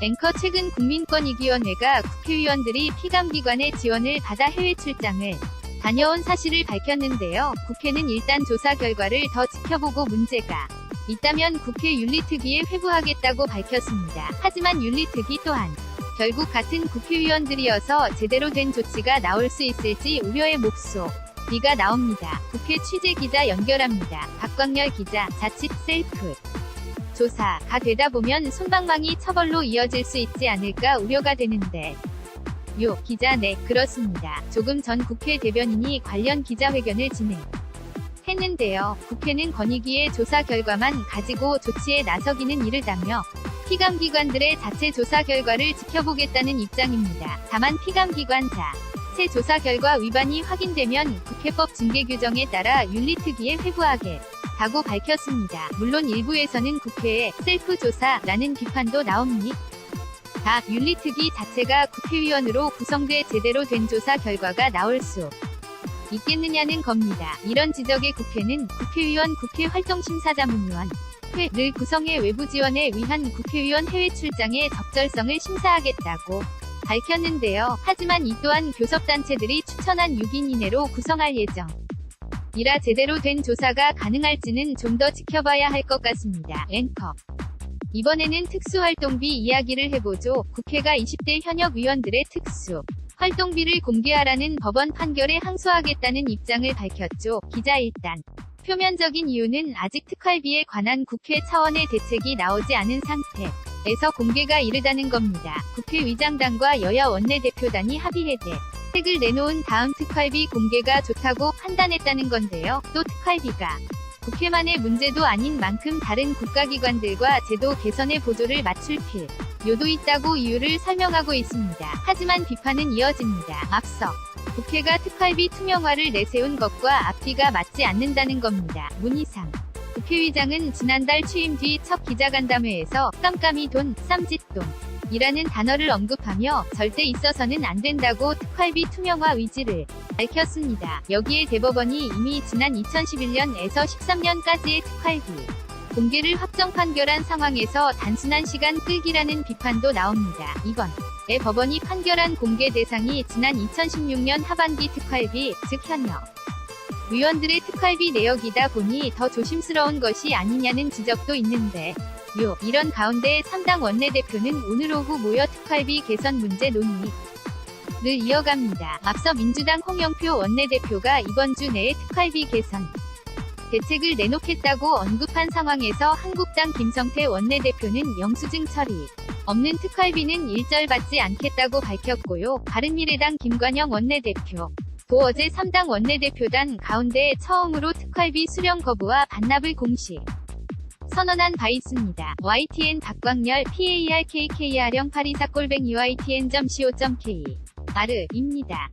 앵커 최근 국민권익위원회가 국회의원들이 피감기관의 지원을 받아 해외 출장을 다녀온 사실을 밝혔는데요. 국회는 일단 조사 결과를 더 지켜보고 문제가 있다면 국회 윤리특위에 회부하겠다고 밝혔습니다. 하지만 윤리특위 또한 결국 같은 국회의원들이어서 제대로 된 조치가 나올 수 있을지 우려의 목소리가 나옵니다. 국회 취재기자 연결합니다. 박광렬 기자, 자칫 셀프 조사가 되다 보면 솜방망이 처벌로 이어질 수 있지 않을까 우려가 되는데 요 기자 네, 그렇습니다. 조금 전 국회 대변인이 관련 기자회견을 진행했는데요. 국회는 권익위의 조사 결과만 가지고 조치에 나서기는 이르다며 피감기관들의 자체 조사 결과를 지켜보겠다는 입장입니다. 다만 피감기관 자체 조사 결과 위반이 확인되면 국회법 징계 규정에 따라 윤리특위에 회부하겠다고 밝혔습니다. 물론 일부에서는 국회의 셀프 조사라는 비판도 나옵니다. 윤리특위 자체가 국회의원으로 구성돼 제대로 된 조사 결과가 나올 수 있겠느냐는 겁니다. 이런 지적에 국회는 국회의원 국회활동심사자문위원회를 구성해 외부 지원에 위한 국회의원 해외 출장의 적절성을 심사하겠다고 밝혔는데요. 하지만 이 또한 교섭단체들이 추천한 6인 이내로 구성할 예정이라 제대로 된 조사가 가능할지는 좀 더 지켜봐야 할 것 같습니다. 앵커 이번에는 특수활동비 이야기를 해보죠. 국회가 20대 현역 의원들의 특수 활동비를 공개하라는 법원 판결에 항소하겠다는 입장을 밝혔죠. 기자 일단 표면적인 이유는 아직 특활비에 관한 국회 차원의 대책이 나오지 않은 상태에서 공개가 이르다는 겁니다. 국회의장단과 여야 원내대표단이 합의해 대책을 내놓은 다음 특활비 공개가 좋다고 판단했다는 건데요. 또 특활비가 국회만의 문제도 아닌 만큼 다른 국가기관들과 제도 개선에 보조를 맞출 필요도 있다고 이유를 설명하고 있습니다. 하지만 비판은 이어집니다. 앞서 국회가 특활비 투명화를 내세운 것과 앞뒤가 맞지 않는다는 겁니다. 문희상 국회의장은 지난달 취임 뒤 첫 기자간담회에서 깜깜이 돈, 쌈짓돈이라는 단어를 언급하며 절대 있어서는 안 된다고 특활비 투명화 의지를 밝혔습니다. 여기에 대법원이 이미 지난 2011년에서 13년까지의 특활비 공개를 확정 판결한 상황에서 단순한 시간 끌기라는 비판도 나옵니다. 이번에 법원이 판결한 공개 대상이 지난 2016년 하반기 특활비, 즉 현역 의원들의 특활비 내역이다 보니 더 조심스러운 것이 아니냐는 지적도 있는데 이런 가운데 3당 원내대표는 오늘 오후 모여 특활비 개선 문제 논의를 이어갑니다. 앞서 민주당 홍영표 원내대표가 이번 주 내에 특활비 개선 대책을 내놓겠다고 언급한 상황에서 한국당 김성태 원내대표는 영수증 처리 없는 특활비는 일절받지 않겠다고 밝혔고요. 바른미래당 김관영 원내대표 도 어제 3당 원내대표단 가운데 처음으로 특활비 수령 거부와 반납을 공식 선언한 바 있습니다. YTN 박광렬 PARKKR형 824@ytn.co.kr 입니다.